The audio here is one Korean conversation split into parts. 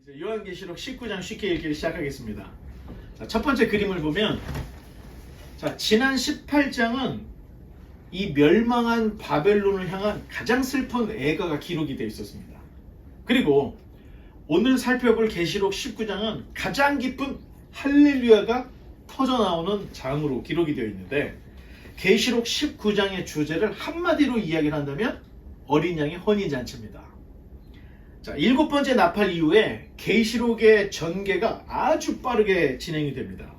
이제 요한계시록 19장 쉽게 읽기를 시작하겠습니다. 자, 첫 번째 그림을 보면, 자, 지난 18장은 이 멸망한 바벨론을 향한 가장 슬픈 애가가 기록이 되어 있었습니다. 그리고 오늘 살펴볼 계시록 19장은 가장 깊은 할렐루야가 터져 나오는 장으로 기록이 되어 있는데, 계시록 19장의 주제를 한마디로 이야기를 한다면 어린 양의 혼인잔치입니다. 자, 7번째 나팔 이후에 계시록의 전개가 아주 빠르게 진행이 됩니다.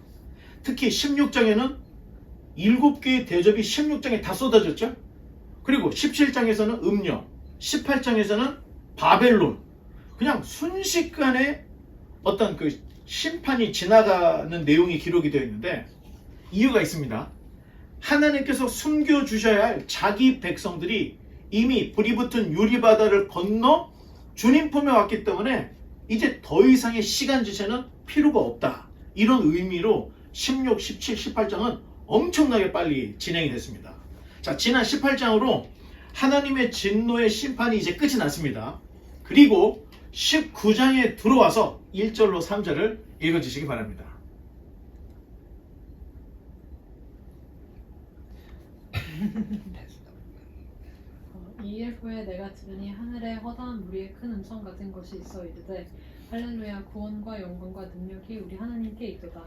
특히 16장에는 7개의 대접이 16장에 다 쏟아졌죠. 그리고 17장에서는 음녀, 18장에서는 바벨론, 그냥 순식간에 어떤 그 심판이 지나가는 내용이 기록이 되어 있는데, 이유가 있습니다. 하나님께서 숨겨주셔야 할 자기 백성들이 이미 불이 붙은 유리바다를 건너 주님 품에 왔기 때문에 이제 더 이상의 시간 지체는 필요가 없다. 이런 의미로 16, 17, 18장은 엄청나게 빨리 진행이 됐습니다. 자, 지난 18장으로 하나님의 진노의 심판이 이제 끝이 났습니다. 그리고 19장에 들어와서 1절로 3절을 읽어주시기 바랍니다. 이일 후에 내가 들으니 하늘에 허다한 무리의 큰 음성 같은 것이 있어 이르되 할렐루야, 구원과 영광과 능력이 우리 하나님께 있도다.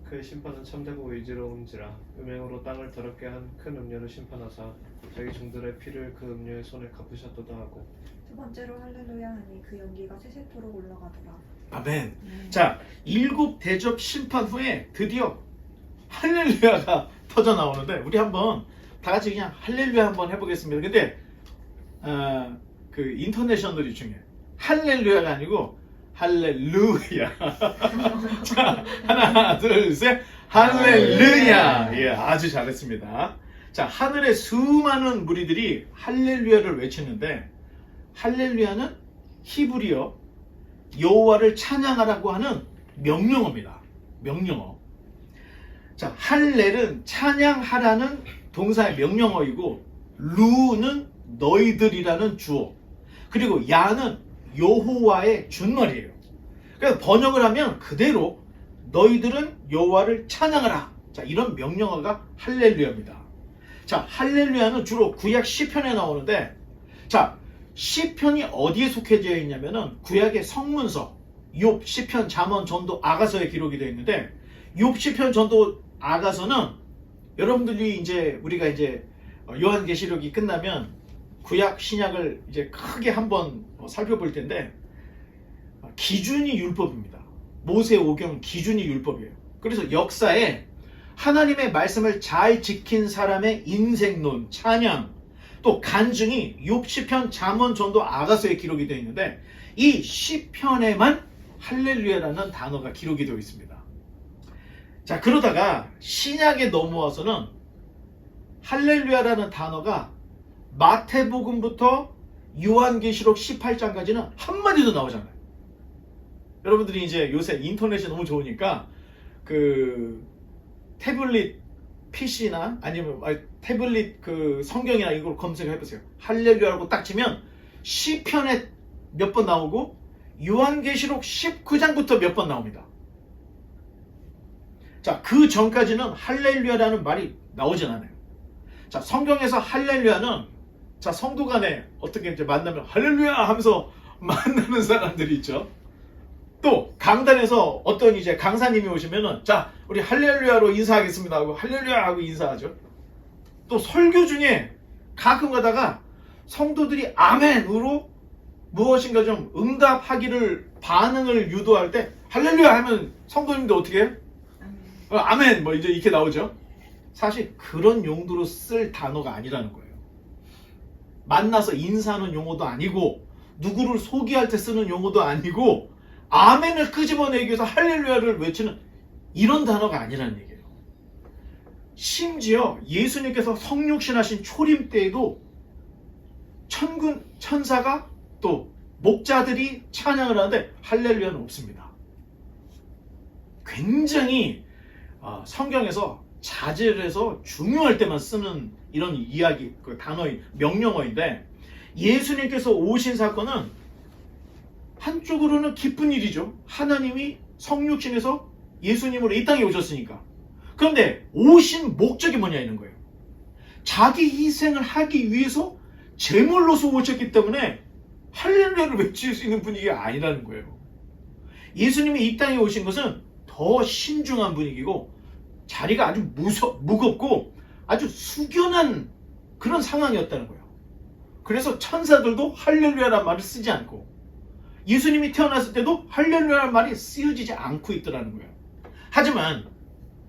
그의 심판은 참되고 의지로운지라 음행으로 땅을 더럽게 한 큰 음녀를 심판하사 자기 종들의 피를 그 음녀의 손에 갚으셨도다 하고, 두 번째로 할렐루야 하니 그 연기가 세세토록 올라가더라. 아멘. 자, 7 대접 심판 후에 드디어 할렐루야가 터져 나오는데, 우리 한번 다 같이 그냥 할렐루야 한번 해보겠습니다. 근데 그 인터내셔널이 중요해요. 할렐루야가 아니고 할렐루야. 자, 하나, 둘, 셋. 할렐루야. 예, 아주 잘했습니다. 자, 하늘의 수많은 무리들이 할렐루야를 외치는데, 할렐루야는 히브리어 여호와를 찬양하라고 하는 명령어입니다. 명령어. 자, 할렐은 찬양하라는 동사의 명령어이고, 루는 너희들이라는 주어, 그리고 야는 여호와의 준말이에요. 그래서 번역을 하면 그대로 너희들은 여호와를 찬양하라. 자, 이런 명령어가 할렐루야입니다. 자, 할렐루야는 주로 구약 시편에 나오는데, 자, 시편이 어디에 속해져 있냐면은 구약의 성문서, 욥, 시편, 잠언, 전도, 아가서에 기록이 되어 있는데, 욥, 시편, 전도, 아가서는 여러분들이 이제 우리가 이제 요한계시록이 끝나면 구약 신약을 이제 크게 한번 살펴볼 텐데, 기준이 율법입니다. 모세 오경 기준이 율법이에요. 그래서 역사에 하나님의 말씀을 잘 지킨 사람의 인생론, 찬양, 또 간증이 욥, 시편, 잠언, 전도, 아가서에 기록이 되어 있는데, 이 시편에만 할렐루야라는 단어가 기록이 되어 있습니다. 자, 그러다가 신약에 넘어와서는 할렐루야라는 단어가 마태복음부터 요한계시록 18장까지는 한마디도 나오잖아요. 여러분들이 이제 요새 인터넷이 너무 좋으니까 그 태블릿 PC나 아니면 태블릿 그 성경이나 이걸 검색해 보세요. 할렐루야라고 딱 치면 시편에 몇 번 나오고 요한계시록 19장부터 몇 번 나옵니다. 자, 그 전까지는 할렐루야라는 말이 나오진 않아요. 자, 성경에서 할렐루야는, 자, 성도 간에 어떻게 이제 만나면 할렐루야 하면서 만나는 사람들이 있죠. 또 강단에서 어떤 이제 강사님이 오시면은, 자, 우리 할렐루야로 인사하겠습니다 하고 할렐루야 하고 인사하죠. 또 설교 중에 가끔 가다가 성도들이 아멘으로 무엇인가 좀 응답하기를, 반응을 유도할 때 할렐루야 하면 성도님도 어떻게 해요? 아멘 뭐 이제 이렇게 나오죠. 사실 그런 용도로 쓸 단어가 아니라는 거예요. 만나서 인사하는 용어도 아니고, 누구를 소개할 때 쓰는 용어도 아니고, 아멘을 끄집어내기 위해서 할렐루야를 외치는 이런 단어가 아니라는 얘기예요. 심지어 예수님께서 성육신하신 초림 때에도 천군 천사가 또 목자들이 찬양을 하는데 할렐루야는 없습니다. 굉장히 성경에서 자제를 해서 중요할 때만 쓰는 이런 이야기, 그 단어의 명령어인데, 예수님께서 오신 사건은 한쪽으로는 기쁜 일이죠. 하나님이 성육신에서 예수님으로 이 땅에 오셨으니까. 그런데 오신 목적이 뭐냐 이런 거예요. 자기 희생을 하기 위해서 제물로서 오셨기 때문에 할렐루야를 외칠 수 있는 분위기가 아니라는 거예요. 예수님이 이 땅에 오신 것은 더 신중한 분위기고 자리가 아주 무겁고 아주 숙연한 그런 상황이었다는 거예요. 그래서 천사들도 할렐루야라는 말을 쓰지 않고 예수님이 태어났을 때도 할렐루야라는 말이 쓰여지지 않고 있더라는 거예요. 하지만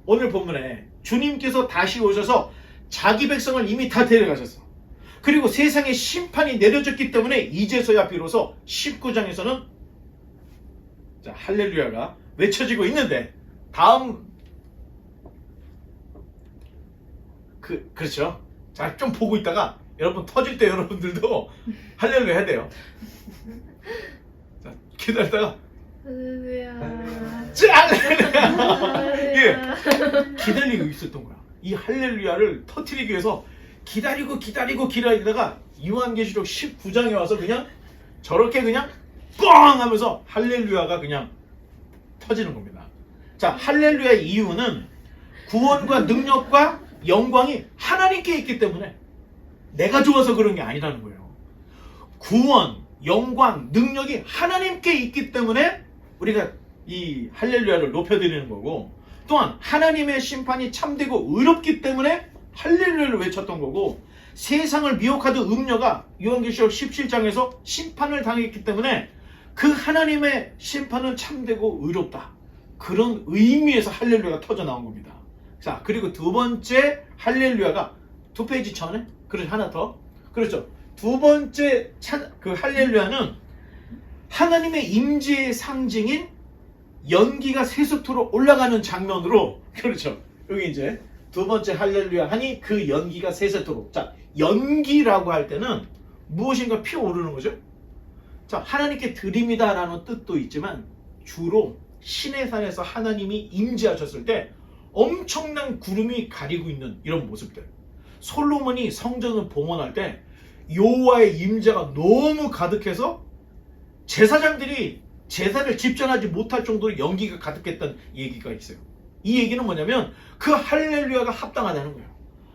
오늘 본문에 주님께서 다시 오셔서 자기 백성을 이미 다 데려가셨어. 그리고 세상에 심판이 내려졌기 때문에 이제서야 비로소 19장에서는 자, 할렐루야가 외쳐지고 있는데 다음 그렇죠. 자, 좀 보고 있다가 여러분 터질 때 여러분들도 할렐루야 해야 돼요. 자, 기다리다가 할렐루야. 자, 할렐루야. 예, 기다리고 있었던 거야. 이 할렐루야를 터뜨리기 위해서 기다리다가 요한계시록 19장에 와서 그냥 저렇게 그냥 꽝 하면서 할렐루야가 그냥 터지는 겁니다. 자, 할렐루야의 이유는 구원과 능력과 영광이 하나님께 있기 때문에 내가 좋아서 그런 게 아니라는 거예요. 구원, 영광, 능력이 하나님께 있기 때문에 우리가 이 할렐루야를 높여드리는 거고, 또한 하나님의 심판이 참되고 의롭기 때문에 할렐루야를 외쳤던 거고, 세상을 미혹하던 음녀가 요한계시록 17장에서 심판을 당했기 때문에 그 하나님의 심판은 참되고 의롭다. 그런 의미에서 할렐루야가 터져 나온 겁니다. 자, 그리고 두 번째 할렐루야가 두 페이지 전에, 그렇죠, 하나 더. 그렇죠. 두 번째 그 할렐루야는 하나님의 임재의 상징인 연기가 세속토로 올라가는 장면으로, 그렇죠. 여기 이제 두 번째 할렐루야 하니 그 연기가 세세토록. 자, 연기라고 할 때는 무엇인가 피어오르는 거죠. 자, 하나님께 드립니다라는 뜻도 있지만 주로 신의 산에서 하나님이 임재하셨을 때 엄청난 구름이 가리고 있는 이런 모습들. 솔로몬이 성전을 봉헌할 때 여호와의 임재가 너무 가득해서 제사장들이 제사를 집전하지 못할 정도로 연기가 가득했던 얘기가 있어요. 이 얘기는 뭐냐면 그 할렐루야가 합당하다는 거예요.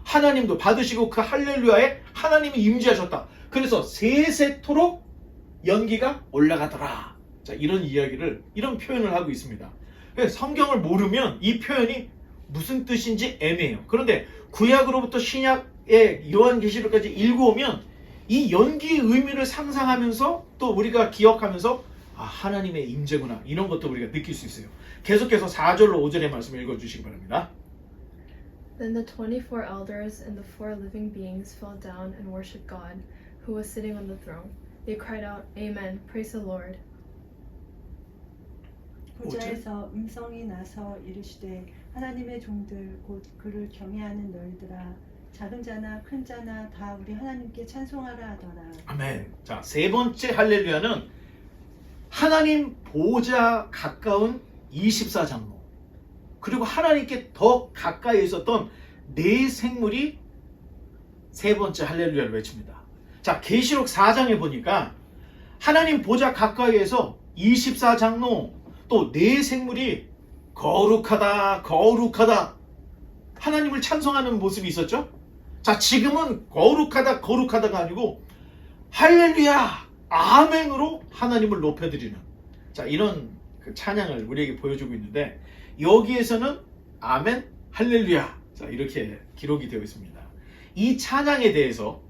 하나님도 받으시고 그 할렐루야에 하나님이 임재하셨다. 그래서 세세토록 연기가 올라가더라. 자, 이런 이야기를, 이런 표현을 하고 있습니다. 성경을 모르면 이 표현이 무슨 뜻인지 애매해요. 그런데 구약으로부터 신약의 요한계시록까지 읽어오면 이 연기의 의미를 상상하면서 또 우리가 기억하면서 아, 하나님의 임재구나, 이런 것도 우리가 느낄 수 있어요. 계속해서 4절로 5절의 말씀을 읽어주시기 바랍니다. Then the 24 elders and the 4 living beings fell down and worshipped God, who was sitting on the throne. They cried out, Amen, praise the Lord. 보좌에서 음성이 나서 이르시되 하나님의 종들 곧 그를 경외하는 너희들아, 작은 자나 큰 자나 다 우리 하나님께 찬송하라 하더라. 아멘. 자, 세 번째 할렐루야는 하나님 보좌 가까운 24장로, 그리고 하나님께 더 가까이 있었던 네 생물이 세 번째 할렐루야를 외칩니다. 자, 계시록 4장에 보니까 하나님 보좌 가까이에서 24장로 또 네 생물이 거룩하다 거룩하다 하나님을 찬송하는 모습이 있었죠. 자, 지금은 거룩하다가 아니고 할렐루야 아멘으로 하나님을 높여드리는, 자, 이런 그 찬양을 우리에게 보여주고 있는데, 여기에서는 아멘 할렐루야, 자, 이렇게 기록이 되어 있습니다. 이 찬양에 대해서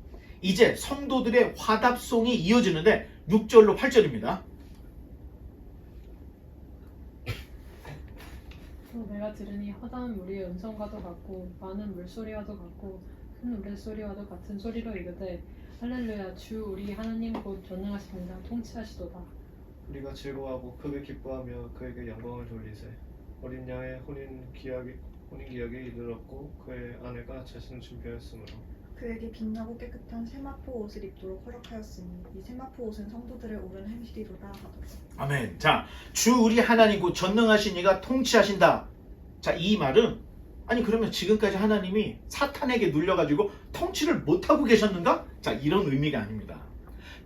이제 성도들의 화답송이 이어지는데 6절로 8절입니다. 또 내가 들으니 허다한 무리의 음성과도 같고 많은 물소리와도 같고 큰 우레소리와도 같은 소리로 이르되 할렐루야, 주 우리 하나님 곧 전능하십니다. 통치하시도다. 우리가 즐거워하고 크게 기뻐하며 그에게 영광을 돌리세. 어린 양의 혼인 기약에 이르렀고 그의 아내가 자신을 준비하였으므로 그에게 빛나고 깨끗한 세마포 옷을 입도록 허락하였으니 이 세마포 옷은 성도들의 옳은 행실이로다 하더라. 아멘. 자, 주 우리 하나님 곧 전능하신 이가 통치하신다. 자, 이 말은, 아니 그러면 지금까지 하나님이 사탄에게 눌려가지고 통치를 못하고 계셨는가? 자, 이런 의미가 아닙니다.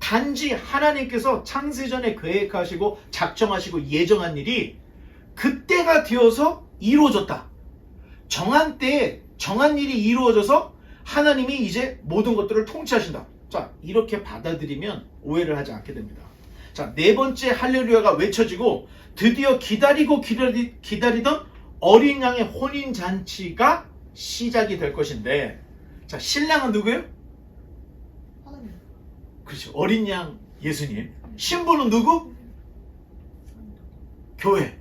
단지 하나님께서 창세전에 계획하시고 작정하시고 예정한 일이 그때가 되어서 이루어졌다. 정한 때에 정한 일이 이루어져서 하나님이 이제 모든 것들을 통치하신다. 자, 이렇게 받아들이면 오해를 하지 않게 됩니다. 자, 네 번째 할렐루야가 외쳐지고 드디어 기다리던 어린 양의 혼인잔치가 시작이 될 것인데, 자, 신랑은 누구예요? 하나님. 그렇죠. 어린 양 예수님. 신부는 누구? 교회.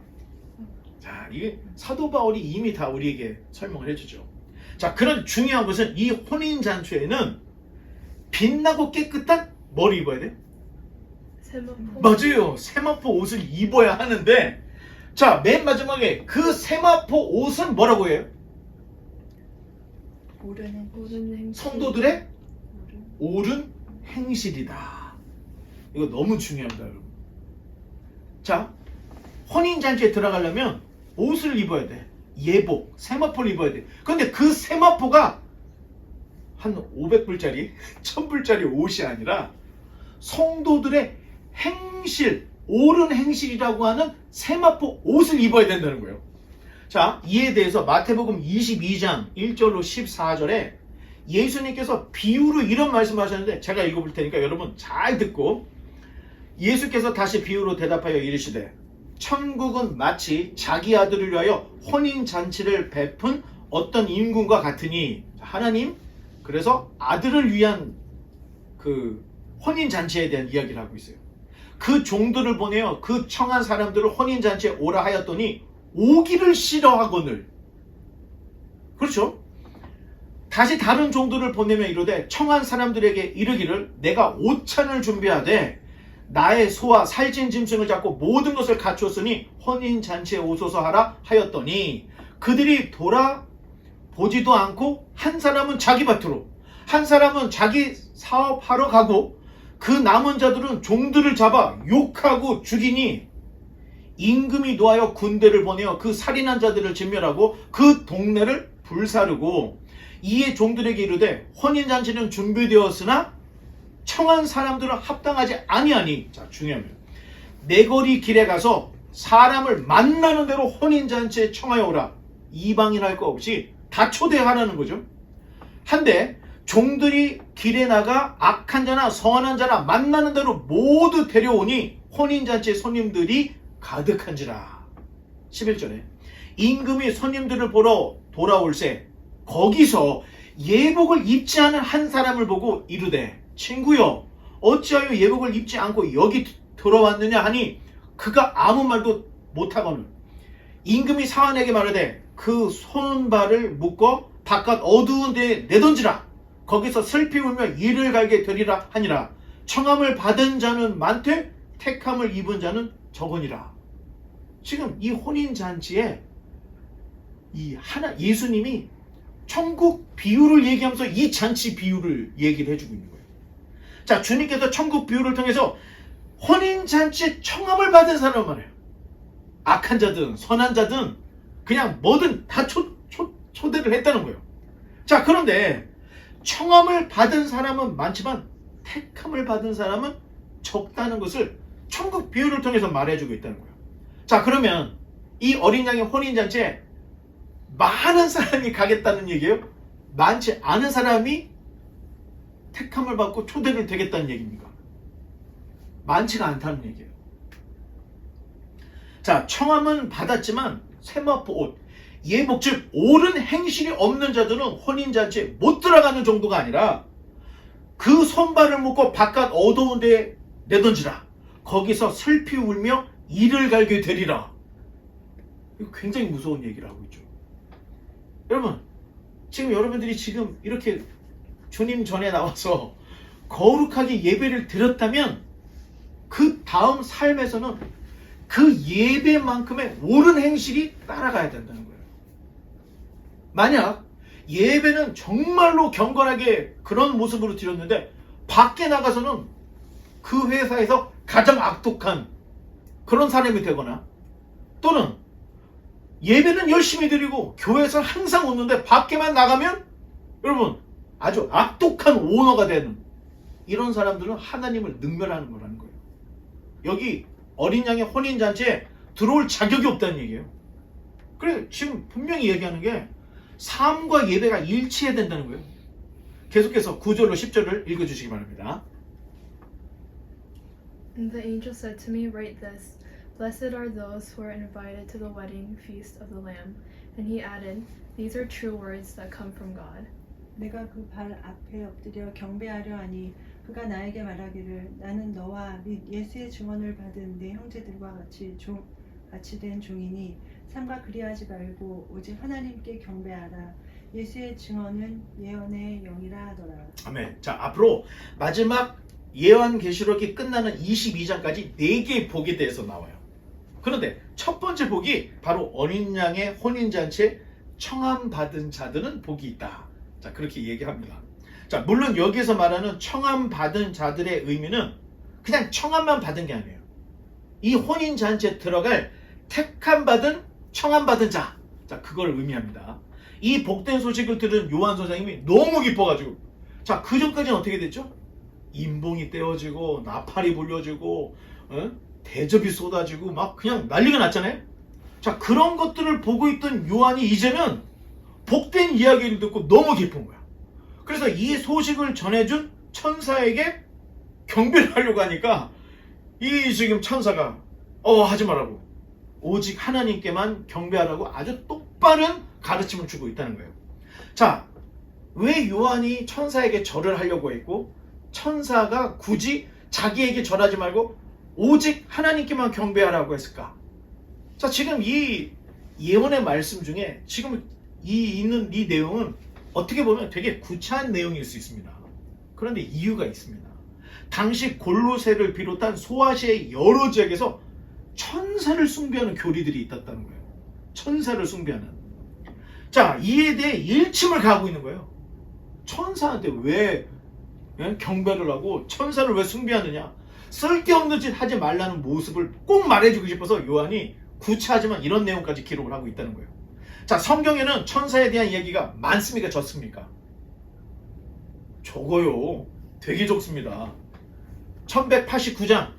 자, 이게 사도 바울이 이미 다 우리에게 설명을 해주죠. 자, 그런 중요한 것은 이 혼인잔치에는 빛나고 깨끗한 뭘 입어야 돼요? 세마포. 맞아요. 세마포 옷을 입어야 하는데, 자, 맨 마지막에 그 세마포 옷은 뭐라고 해요? 옳은 옳은 행실. 성도들의 옳은 행실이다. 이거 너무 중요합니다, 여러분. 자, 혼인잔치에 들어가려면 옷을 입어야 돼. 예복, 세마포를 입어야 돼. 그런데 그 세마포가 한 500불짜리, 1000불짜리 옷이 아니라 성도들의 행실, 옳은 행실이라고 하는 세마포 옷을 입어야 된다는 거예요. 자, 이에 대해서 마태복음 22장 1절로 14절에 예수님께서 비유로 이런 말씀하셨는데 제가 읽어볼 테니까 여러분 잘 듣고, 예수께서 다시 비유로 대답하여 이르시되 천국은 마치 자기 아들을 위하여 혼인잔치를 베푼 어떤 임금과 같으니, 하나님 그래서 아들을 위한 그 혼인잔치에 대한 이야기를 하고 있어요. 그 종들을 보내어 그 청한 사람들을 혼인잔치에 오라 하였더니 오기를 싫어하거늘. 그렇죠? 다시 다른 종들을 보내며 이르되 청한 사람들에게 이르기를 내가 오찬을 준비하되 나의 소와 살찐 짐승을 잡고 모든 것을 갖추었으니 혼인잔치에 오소서 하라 하였더니 그들이 돌아보지도 않고 한 사람은 자기 밭으로, 한 사람은 자기 사업하러 가고 그 남은 자들은 종들을 잡아 욕하고 죽이니 임금이 노하여 군대를 보내어 그 살인한 자들을 진멸하고 그 동네를 불사르고 이에 종들에게 이르되 혼인잔치는 준비되었으나 청한 사람들은 합당하지 아니하니. 자, 중요합니다. 내거리 길에 가서 사람을 만나는 대로 혼인잔치에 청하여 오라. 이방인 할 거 없이 다 초대하라는 거죠. 한데 종들이 길에 나가 악한 자나 선한 자나 만나는 대로 모두 데려오니 혼인잔치의 손님들이 가득한지라. 11절에 임금이 손님들을 보러 돌아올새 거기서 예복을 입지 않은 한 사람을 보고 이르되 친구여 어찌하여 예복을 입지 않고 여기 들어왔느냐 하니 그가 아무 말도 못하거늘 임금이 사환에게 말하되 그 손발을 묶어 바깥 어두운 데에 내던지라. 거기서 슬피 울며 이를 갈게 되리라 하니라. 청함을 받은 자는 많되 택함을 입은 자는 적으니라. 지금 이 혼인잔치에 예수님이 천국 비유를 얘기하면서 이 잔치 비유를 얘기를 해주고 있는 거예요. 자, 주님께서 천국 비유를 통해서 혼인잔치에 청함을 받은 사람 말이에요. 악한 자든 선한 자든 그냥 뭐든 다 초대를 했다는 거예요. 자, 그런데 청함을 받은 사람은 많지만 택함을 받은 사람은 적다는 것을 천국 비유를 통해서 말해주고 있다는 거예요. 자, 그러면 이 어린 양의 혼인잔치에 많은 사람이 가겠다는 얘기예요? 많지 않은 사람이 택함을 받고 초대를 되겠다는 얘기입니까? 많지가 않다는 얘기예요. 자, 청함은 받았지만 세마포 옷, 예복 즉 옳은 행실이 없는 자들은 혼인잔치에 못 들어가는 정도가 아니라 그 손발을 묶고 바깥 어두운 데에 내던지라. 거기서 슬피 울며 이를 갈게 되리라. 이거 굉장히 무서운 얘기를 하고 있죠. 여러분, 지금 여러분들이 지금 이렇게 주님 전에 나와서 거룩하게 예배를 드렸다면 그 다음 삶에서는 그 예배만큼의 옳은 행실이 따라가야 된다는 거예요. 만약 예배는 정말로 경건하게 그런 모습으로 드렸는데 밖에 나가서는 그 회사에서 가장 악독한 그런 사람이 되거나, 또는 예배는 열심히 드리고 교회에서 항상 웃는데 밖에만 나가면 여러분 아주 악독한 오너가 되는 이런 사람들은 하나님을 능멸하는 거라는 거예요. 여기 어린 양의 혼인잔치에 들어올 자격이 없다는 얘기예요. 그래 지금 분명히 얘기하는 게 삶과 예배가 일치해야 된다는 거예요. 계속해서 9절로 10절을 읽어주시기 바랍니다. And the angel said to me, Write this, Blessed are those who are invited to the wedding feast of the Lamb. And he added, These are true words that come from God. 내가 그 발 앞에 엎드려 경배하려 하니 그가 나에게 말하기를 나는 너와 및 예수의 증언을 받은 내 형제들과 같이 된 종이니 삼가 그리하지 말고 오직 하나님께 경배하라. 예수의 증언은 예언의 영이라 하더라. 아멘. 자, 앞으로 마지막 예언계시록이 끝나는 22장까지 4개의 복에 대해서 나와요. 그런데 첫 번째 복이 바로 어린 양의 혼인잔치에 청함받은 자들은 복이 있다. 자, 그렇게 얘기합니다. 자, 물론 여기서 말하는 청함받은 자들의 의미는 그냥 청함만 받은 게 아니에요. 이 혼인잔치에 들어갈 택함받은 청함받은 자. 자, 그걸 의미합니다. 이 복된 소식을 들은 요한 선생님이 너무 기뻐가지고, 자, 그 전까지는 어떻게 됐죠? 인봉이 떼어지고 나팔이 불려지고 대접이 쏟아지고 막 그냥 난리가 났잖아요. 자, 그런 것들을 보고 있던 요한이 이제는 복된 이야기를 듣고 너무 기쁜 거야. 그래서 이 소식을 전해준 천사에게 경배를 하려고 하니까 이 지금 천사가 하지 말라고, 오직 하나님께만 경배하라고 아주 똑바른 가르침을 주고 있다는 거예요. 자, 왜 요한이 천사에게 절을 하려고 했고 천사가 굳이 자기에게 절하지 말고 오직 하나님께만 경배하라고 했을까? 자, 지금 이 예언의 말씀 중에 지금 있는 이 내용은 어떻게 보면 되게 구차한 내용일 수 있습니다. 그런데 이유가 있습니다. 당시 골로새를 비롯한 소아시아의 여러 지역에서 천사를 숭배하는 교리들이 있었다는 거예요. 천사를 숭배하는. 자, 이에 대해 일침을 가하고 있는 거예요. 천사한테 왜 경배를 하고 천사를 왜 숭배하느냐, 쓸데없는 짓 하지 말라는 모습을 꼭 말해주고 싶어서 요한이 구차하지만 이런 내용까지 기록을 하고 있다는 거예요. 자, 성경에는 천사에 대한 이야기가 많습니까, 적습니까? 적어요. 되게 적습니다. 1189장.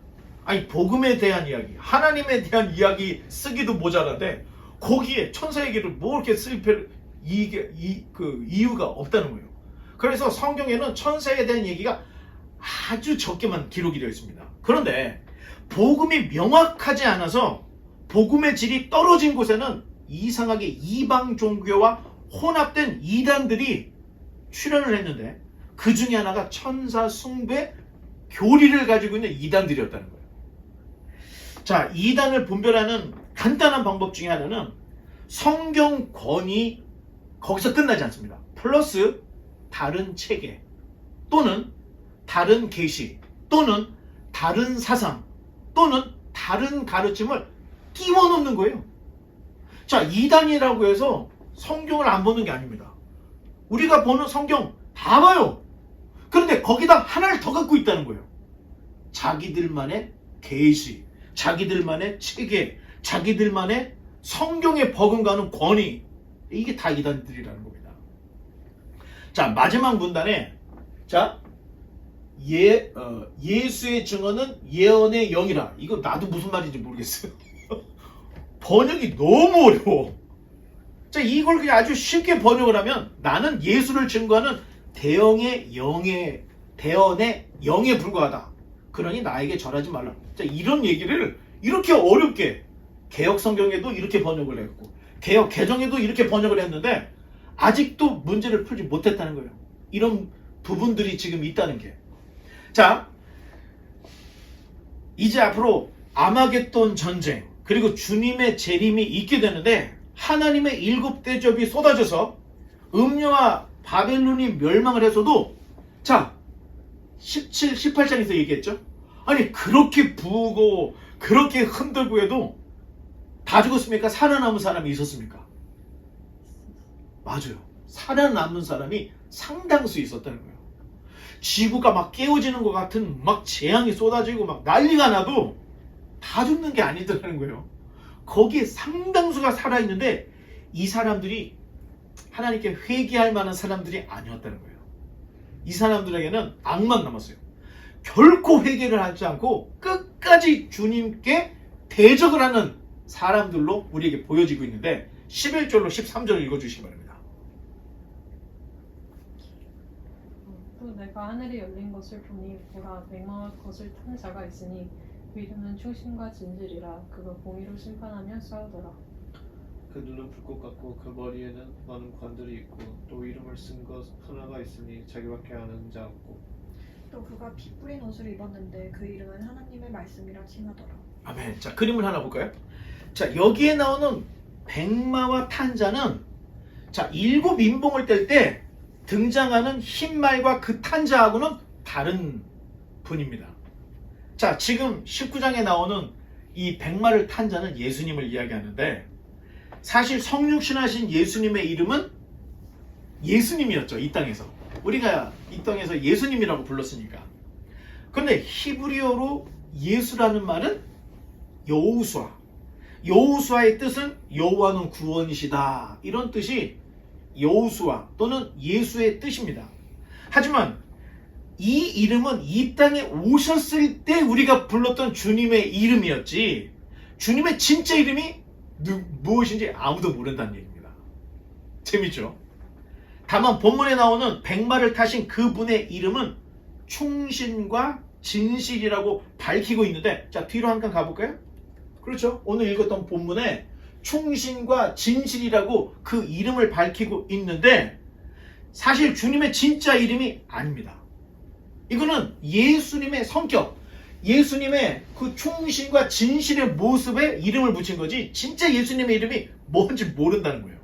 아니, 복음에 대한 이야기, 하나님에 대한 이야기 쓰기도 모자란데 거기에 천사 얘기를 뭐 이렇게 쓸 이유가 없다는 거예요. 그래서 성경에는 천사에 대한 얘기가 아주 적게만 기록이 되어 있습니다. 그런데 복음이 명확하지 않아서 복음의 질이 떨어진 곳에는 이상하게 이방 종교와 혼합된 이단들이 출현을 했는데 그 중에 하나가 천사 숭배 교리를 가지고 있는 이단들이었다는 거예요. 자, 이단을 분별하는 간단한 방법 중에 하나는 성경 권위 거기서 끝나지 않습니다. 플러스 다른 체계 또는 다른 계시 또는 다른 사상 또는 다른 가르침을 끼워 넣는 거예요. 자, 이단이라고 해서 성경을 안 보는 게 아닙니다. 우리가 보는 성경 다 봐요. 그런데 거기다 하나를 더 갖고 있다는 거예요. 자기들만의 계시, 자기들만의 체계, 자기들만의 성경에 버금가는 권위, 이게 다 이단들이라는 겁니다. 자, 마지막 문단에 자, 예수의 증언은 예언의 영이라. 이거 나도 무슨 말인지 모르겠어요. 번역이 너무 어려워. 자, 이걸 그냥 아주 쉽게 번역을 하면 나는 예수를 증거하는 대언의 영에 불과하다. 그러니 나에게 절하지 말라. 자, 이런 얘기를 이렇게 어렵게 개혁 성경에도 이렇게 번역을 했고 개혁 개정에도 이렇게 번역을 했는데 아직도 문제를 풀지 못했다는 거예요. 이런 부분들이 지금 있다는 게. 자, 이제 앞으로 아마겟돈 전쟁 그리고 주님의 재림이 있게 되는데 하나님의 7 대접이 쏟아져서 음녀와 바벨론이 멸망을 해서도 자 17, 18장에서 얘기했죠. 아니 그렇게 부고 그렇게 흔들고 해도 다 죽었습니까? 살아남은 사람이 있었습니까? 맞아요. 살아남은 사람이 상당수 있었다는 거예요. 지구가 막 깨어지는 것 같은 막 재앙이 쏟아지고 막 난리가 나도 다 죽는 게 아니더라는 거예요. 거기에 상당수가 살아있는데 이 사람들이 하나님께 회개할 만한 사람들이 아니었다는 거예요. 이 사람들에게는 악만 남았어요. 결코 회개를 하지 않고 끝까지 주님께 대적을 하는 사람들로 우리에게 보여지고 있는데 11절로 13절을 읽어주시기 바랍니다. 또 내가 하늘이 열린 것을 보니 보라 맹망할 것을 탄 자가 있으니 그 이름은 충신과 진실이라 그가 공의로 심판하며 싸우더라. 그 눈은 불꽃 같고 그 머리에는 많은 관들이 있고 또 이름을 쓴 것 하나가 있으니 자기밖에 아는 자 없고 또 그가 피 뿌린 옷을 입었는데 그 이름은 하나님의 말씀이라 칭하더라. 아멘. 자, 그림을 하나 볼까요? 자, 여기에 나오는 백마와 탄자는 자, 일곱 인봉을 뗄 때 등장하는 흰말과 그 탄자하고는 다른 분입니다. 자, 지금 19장에 나오는 이 백마를 탄 자는 예수님을 이야기하는데 사실 성육신하신 예수님의 이름은 예수님이었죠. 이 땅에서. 우리가 이 땅에서 예수님이라고 불렀으니까. 그런데 히브리어로 예수라는 말은 여호수아. 여호수아의 뜻은 여호와는 구원이시다. 이런 뜻이 여호수아 또는 예수의 뜻입니다. 하지만 이 이름은 이 땅에 오셨을 때 우리가 불렀던 주님의 이름이었지 주님의 진짜 이름이 무엇인지 아무도 모른다는 얘기입니다. 재밌죠? 다만 본문에 나오는 백마를 타신 그분의 이름은 충신과 진실이라고 밝히고 있는데 자, 뒤로 한 칸 가볼까요? 그렇죠? 오늘 읽었던 본문에 충신과 진실이라고 그 이름을 밝히고 있는데 사실 주님의 진짜 이름이 아닙니다. 이거는 예수님의 성격, 예수님의 그 충신과 진실의 모습에 이름을 붙인 거지 진짜 예수님의 이름이 뭔지 모른다는 거예요.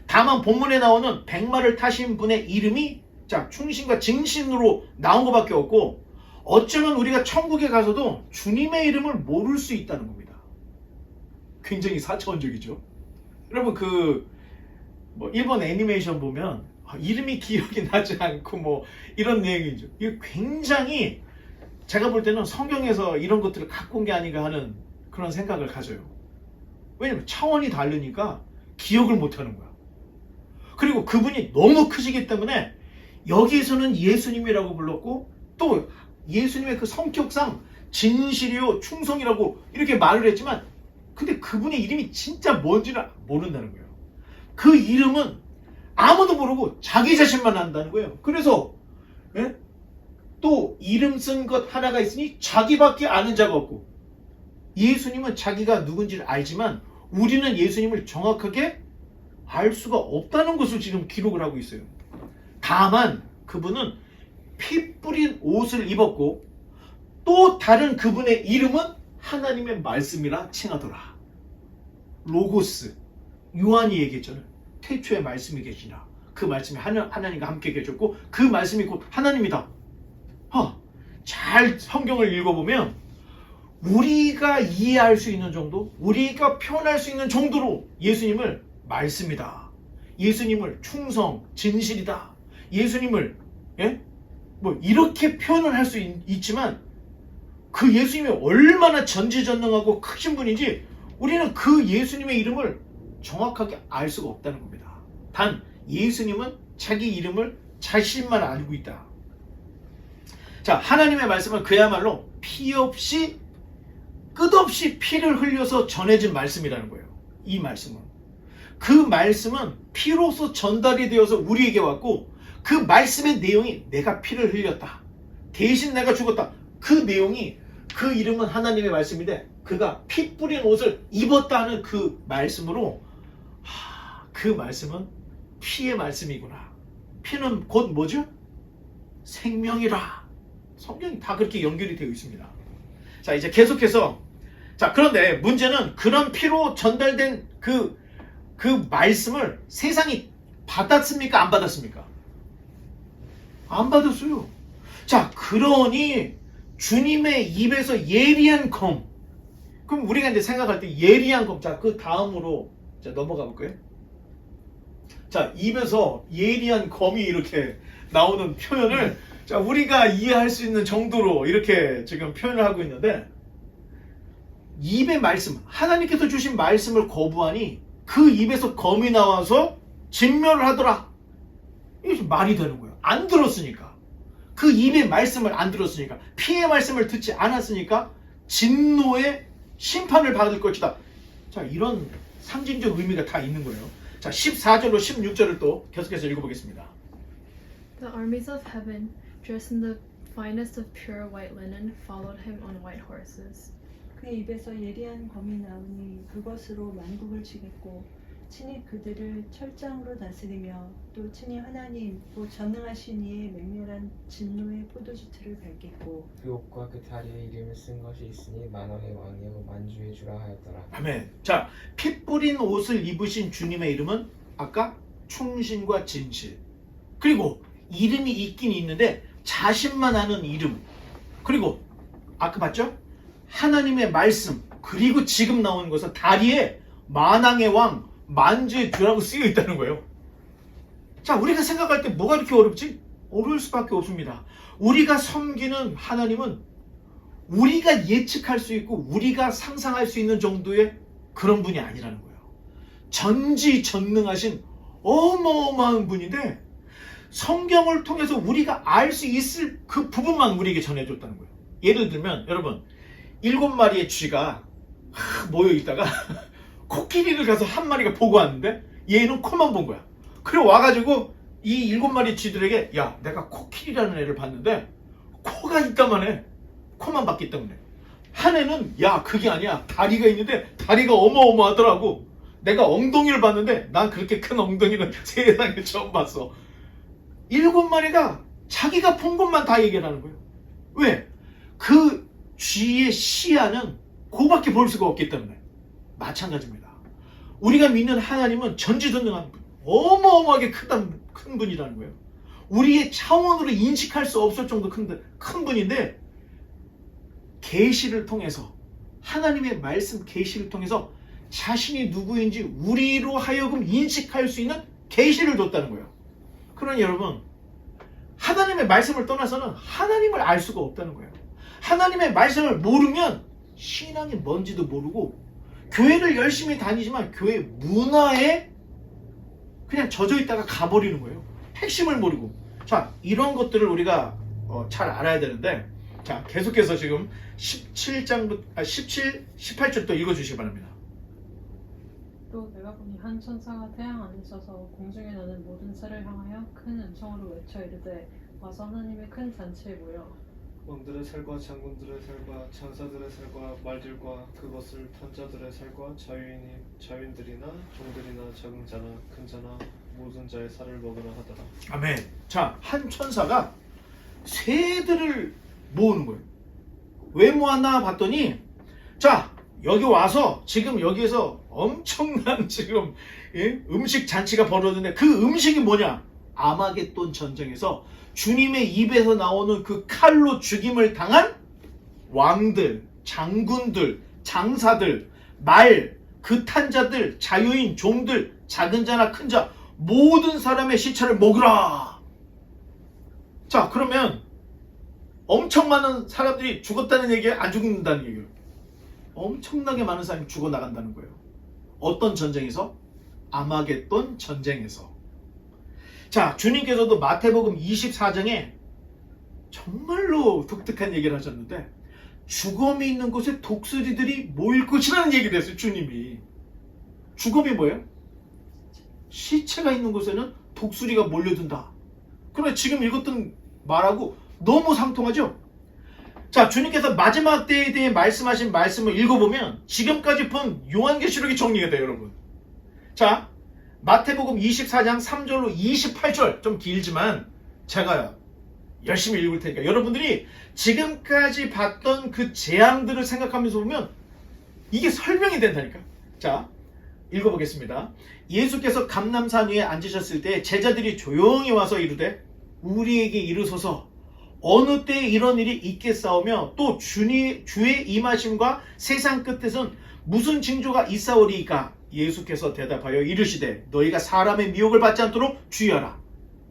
다만 본문에 나오는 백마를 타신 분의 이름이 자, 충신과 진실으로 나온 것밖에 없고 어쩌면 우리가 천국에 가서도 주님의 이름을 모를 수 있다는 겁니다. 굉장히 사차원적이죠. 여러분 일본 애니메이션 보면 이름이 기억이 나지 않고 이런 내용이죠. 이게 굉장히 제가 볼 때는 성경에서 이런 것들을 갖고 온 게 아닌가 하는 그런 생각을 가져요. 왜냐면 차원이 다르니까 기억을 못하는 거야. 그리고 그분이 너무 크시기 때문에 여기에서는 예수님이라고 불렀고 또 예수님의 그 성격상 진실이요 충성이라고 이렇게 말을 했지만 근데 그분의 이름이 진짜 뭔지를 모른다는 거예요. 그 이름은 아무도 모르고 자기 자신만 안다는 거예요. 그래서 또 이름 쓴 것 하나가 있으니 자기밖에 아는 자가 없고 예수님은 자기가 누군지를 알지만 우리는 예수님을 정확하게 알 수가 없다는 것을 지금 기록을 하고 있어요. 다만 그분은 피 뿌린 옷을 입었고 또 다른 그분의 이름은 하나님의 말씀이라 칭하더라. 로고스, 요한이 얘기했잖아요. 태초에 말씀이 계시나 그 말씀이 하나님과 함께 계셨고 그 말씀이 곧 하나님이다. 잘 성경을 읽어보면 우리가 이해할 수 있는 정도, 우리가 표현할 수 있는 정도로 예수님을 말씀이다, 예수님을 충성, 진실이다, 예수님을 이렇게 표현을 할 수 있지만 그 예수님이 얼마나 전지전능하고 크신 분인지 우리는 그 예수님의 이름을 정확하게 알 수가 없다는 겁니다. 단 예수님은 자기 이름을 자신만 알고 있다. 자, 하나님의 말씀은 그야말로 피 없이 끝없이 피를 흘려서 전해진 말씀이라는 거예요. 이 말씀은 그 말씀은 피로서 전달이 되어서 우리에게 왔고 그 말씀의 내용이 내가 피를 흘렸다, 대신 내가 죽었다, 그 내용이 그 이름은 하나님의 말씀인데 그가 피 뿌린 옷을 입었다는 그 말씀으로 그 말씀은 피의 말씀이구나. 피는 곧 뭐죠? 생명이라. 성경이 다 그렇게 연결이 되어 있습니다. 자, 이제 계속해서 자, 그런데 문제는 그런 피로 전달된 그 말씀을 세상이 받았습니까? 안 받았습니까? 안 받았어요. 자, 그러니 주님의 입에서 예리한 검. 그럼 우리가 이제 생각할 때 예리한 검. 자, 그 다음으로 자, 넘어가 볼까요? 자, 입에서 예리한 검이 이렇게 나오는 표현을 자, 우리가 이해할 수 있는 정도로 이렇게 지금 표현을 하고 있는데 입의 말씀, 하나님께서 주신 말씀을 거부하니 그 입에서 검이 나와서 진멸을 하더라. 이게 말이 되는 거예요. 안 들었으니까. 그 입의 말씀을 안 들었으니까, 피의 말씀을 듣지 않았으니까 진노의 심판을 받을 것이다. 자, 이런 상징적 의미가 다 있는 거예요. 자, 14절로 16절을 또 계속해서 읽어보겠습니다. The armies of heaven, dressed in the finest of pure white linen, followed him on white horses. 그의 입에서 예리한 검이 나오니 그것으로 만국을 치겠고 친히 그들을 철장으로 다스리며 또 친히 하나님 또 전능하신 이의 맹렬한 진노의 포도주틀을 밟겠고 그 옷과 그 다리에 이름을 쓴 것이 있으니 만왕의 왕이요 만주의 주라 하였더라. 아멘. 자, 피 뿌린 옷을 입으신 주님의 이름은 아까 충신과 진실. 그리고 이름이 있긴 있는데 자신만 아는 이름. 그리고 아까 봤죠? 하나님의 말씀. 그리고 지금 나오는 것은 다리에 만왕의 왕, 만주의 주라고 쓰여 있다는 거예요. 자, 우리가 생각할 때 뭐가 이렇게 어렵지? 어려울 수밖에 없습니다. 우리가 섬기는 하나님은 우리가 예측할 수 있고 우리가 상상할 수 있는 정도의 그런 분이 아니라는 거예요. 전지전능하신 어마어마한 분인데 성경을 통해서 우리가 알 수 있을 그 부분만 우리에게 전해줬다는 거예요. 예를 들면 여러분 7마리의 쥐가 모여 있다가 코끼리를 가서 한 마리가 보고 왔는데 얘는 코만 본 거야. 그래 와가지고 이 7마리 쥐들에게 야, 내가 코끼리라는 애를 봤는데 코가 있다만 해. 코만 봤기 때문에. 한 애는 야, 그게 아니야. 다리가 있는데 다리가 어마어마하더라고. 내가 엉덩이를 봤는데 난 그렇게 큰 엉덩이는 세상에 처음 봤어. 7마리가 자기가 본 것만 다 얘기를 하는 거예요. 왜? 그 쥐의 시야는 그밖에 볼 수가 없기 때문에. 마찬가지입니다. 우리가 믿는 하나님은 전지전능한 분, 어마어마하게 큰 분이라는 거예요. 우리의 차원으로 인식할 수 없을 정도 큰 분인데 계시를 통해서 하나님의 말씀 계시를 통해서 자신이 누구인지 우리로 하여금 인식할 수 있는 계시를 줬다는 거예요. 그러니 여러분 하나님의 말씀을 떠나서는 하나님을 알 수가 없다는 거예요. 하나님의 말씀을 모르면 신앙이 뭔지도 모르고 교회를 열심히 다니지만 교회 문화에 그냥 젖어 있다가 가버리는 거예요. 핵심을 모르고. 자, 이런 것들을 우리가 잘 알아야 되는데 자, 계속해서 지금 18절 또 읽어주시기 바랍니다. 또 내가 보니 한 천사가 태양 안에 서서 공중에 나는 모든 새를 향하여 큰 음성으로 외쳐 이르되 와서 하나님의 큰 잔치에 모여 왕들의 살과 장군들의 살과 천사들의 살과 말들과 그것을 탄 자들의 살과 자유인들이나 종들이나 적은 자나 큰 자나 모든 자의 살을 먹으라 하더라. 아멘. 자, 한 천사가 새들을 모으는 거예요. 왜 모았나 봤더니 자, 여기 와서 지금 여기에서 엄청난 지금 음식 잔치가 벌어졌는데 그 음식이 뭐냐? 아마겟돈 전쟁에서 주님의 입에서 나오는 그 칼로 죽임을 당한 왕들, 장군들, 장사들, 말, 그 탄자들, 자유인, 종들, 작은 자나 큰 자 모든 사람의 시체를 먹으라. 자, 그러면 엄청 많은 사람들이 죽었다는 얘기예요? 안 죽는다는 얘기예요? 엄청나게 많은 사람이 죽어나간다는 거예요. 어떤 전쟁에서? 아마겟돈 전쟁에서. 자, 주님께서도 마태복음 24장에 정말로 독특한 얘기를 하셨는데 죽음이 있는 곳에 독수리들이 모일 것이라는 얘기를 했어요. 주님이. 죽음이 뭐예요? 시체가 있는 곳에는 독수리가 몰려든다. 그러나 지금 읽었던 말하고 너무 상통하죠? 자, 주님께서 마지막 때에 대해 말씀하신 말씀을 읽어보면 지금까지 본 요한계시록이 정리가 돼요, 여러분. 자, 마태복음 24장 3절로 28절 좀 길지만 제가 열심히 읽을 테니까 여러분들이 지금까지 봤던 그 재앙들을 생각하면서 보면 이게 설명이 된다니까. 자, 읽어보겠습니다. 예수께서 감람산 위에 앉으셨을 때 제자들이 조용히 와서 이르되 우리에게 이르소서 어느 때에 이런 일이 있겠사오며 또 주의 임하심과 세상 끝에선 무슨 징조가 있사오리이까? 예수께서 대답하여 이르시되 너희가 사람의 미혹을 받지 않도록 주의하라.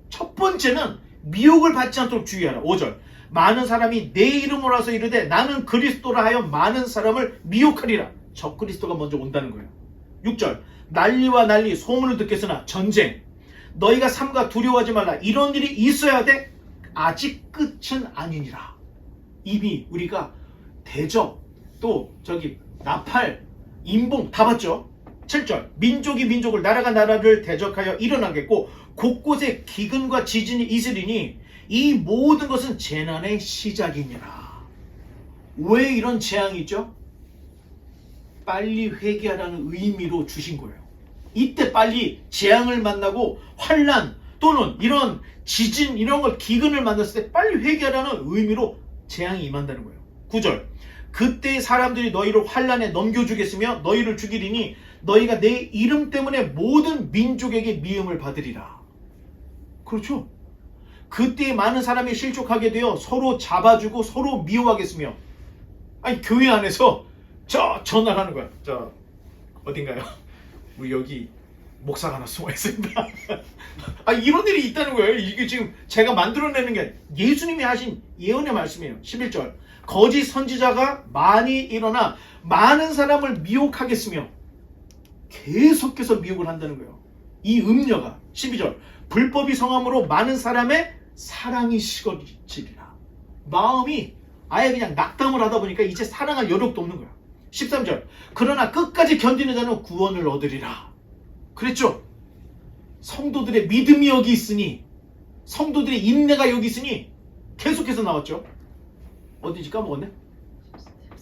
첫 번째는 미혹을 받지 않도록 주의하라. 5절 많은 사람이 내 이름으로 와서 이르되 나는 그리스도라 하여 많은 사람을 미혹하리라. 저 그리스도가 먼저 온다는 거예요. 6절 난리와 난리 소문을 듣겠으나 전쟁 너희가 삼가 두려워하지 말라. 이런 일이 있어야 돼. 아직 끝은 아니니라. 이미 우리가 대적, 또 나팔, 임봉 다 봤죠. 7절 민족이 민족을, 나라가 나라를 대적하여 일어나겠고 곳곳에 기근과 지진이 있으리니 이 모든 것은 재난의 시작이니라. 왜 이런 재앙이 있죠? 빨리 회개하라는 의미로 주신 거예요. 이때 빨리 재앙을 만나고 환난 또는 이런 지진, 이런 걸 기근을 만났을 때 빨리 회개하라는 의미로 재앙이 임한다는 거예요. 9절 그때 사람들이 너희를 환난에 넘겨주겠으며 너희를 죽이리니 너희가 내 이름 때문에 모든 민족에게 미움을 받으리라. 그렇죠? 그때 많은 사람이 실족하게 되어 서로 잡아주고 서로 미워하겠으며, 아니 교회 안에서 전화를 하는 거야. 어딘가요? 우리 여기 목사가 하나 숨어 있습니다. 이런 일이 있다는 거예요. 이게 지금 제가 만들어내는 게 예수님이 하신 예언의 말씀이에요. 11절 거짓 선지자가 많이 일어나 많은 사람을 미혹하겠으며, 계속해서 미혹을 한다는 거예요. 이 음녀가. 12절 불법이 성함으로 많은 사람의 사랑이 식어지리라. 마음이 아예 그냥 낙담을 하다 보니까 이제 사랑할 여력도 없는 거야. 13절 그러나 끝까지 견디는 자는 구원을 얻으리라. 그랬죠? 성도들의 믿음이 여기 있으니, 성도들의 인내가 여기 있으니 계속해서 나왔죠. 어디지 까먹었네.